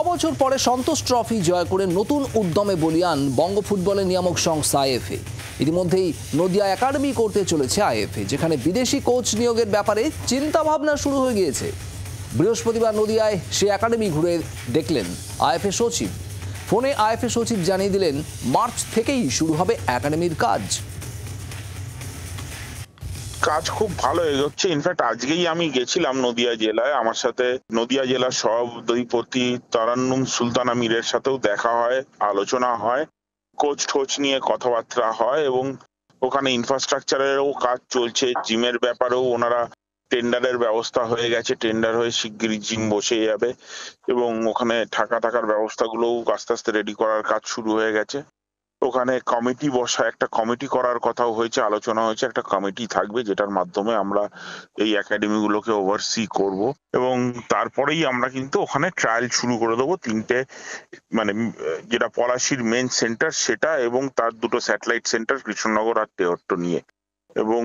বছর পরে সন্তোষ ট্রফি জয় করে নতুন উদ্যমে বলীয়ান বঙ্গ ফুটবলের নিয়ামক সংস্থা আইএফএ। ইতিমধ্যেই নদিয়া একাডেমি করতে চলেছে আইএফএ, যেখানে বিদেশি কোচ নিয়োগের ব্যাপারে চিন্তা ভাবনা শুরু হয়ে গিয়েছে। বৃহস্পতিবার নদিয়ায় সে একাডেমি ঘুরে দেখলেন আইএফএ সচিব। ফোনে আইএফএ সচিব জানিয়ে দিলেন মার্চ থেকেই শুরু হবে একাডেমির কাজ। কাজ খুব ভালো এগোচ্ছে। ইনফ্যাক্ট আজকেই আমি গেছিলাম নদিয়া জেলায়। আমার সাথে নদিয়া জেলার সভাধিপতি তারান্নুম সুলতানা মীরের সাথেও দেখা হয়, আলোচনা হয়, কোচ টোচ নিয়ে কথাবার্তা হয় এবং ওখানে ইনফ্রাস্ট্রাকচারেরও কাজ চলছে। জিমের ব্যাপারেও ওনারা টেন্ডারের ব্যবস্থা হয়ে গেছে, টেন্ডার হয়ে শিগগিরই জিম বসে যাবে এবং ওখানে থাকার ব্যবস্থাগুলোও আস্তে আস্তে রেডি করার কাজ শুরু হয়ে গেছে। ওখানে কমিটি বসা, একটা কমিটি করার কথাও হয়েছে, আলোচনা হয়েছে। একটা কমিটি থাকবে যেটার মাধ্যমে আমরা এই একাডেমি গুলোকে ওভারসি করব এবং তারপরেই আমরা কিন্তু ওখানে ট্রায়াল শুরু করে দেবো। তিনটে মানে যেটা পলাশীর মেন সেন্টার সেটা এবং তার দুটো স্যাটেলাইট সেন্টার কৃষ্ণনগর আর তেহট্ট নিয়ে। এবং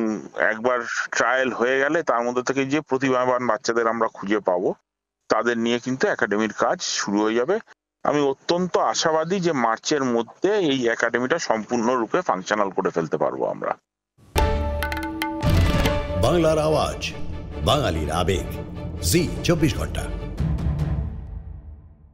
একবার ট্রায়াল হয়ে গেলে তার মধ্যে থেকে যে প্রতিভাবান বাচ্চাদের আমরা খুঁজে পাবো তাদের নিয়ে কিন্তু একাডেমির কাজ শুরু হয়ে যাবে। আমি অত্যন্ত আশাবাদী যে মার্চের মধ্যে এই একাডেমিটা সম্পূর্ণরূপে ফাংশনাল করে ফেলতে পারবো আমরা। বাংলার আওয়াজ, বাঙালির আবেগ, জি 24 ঘন্টা।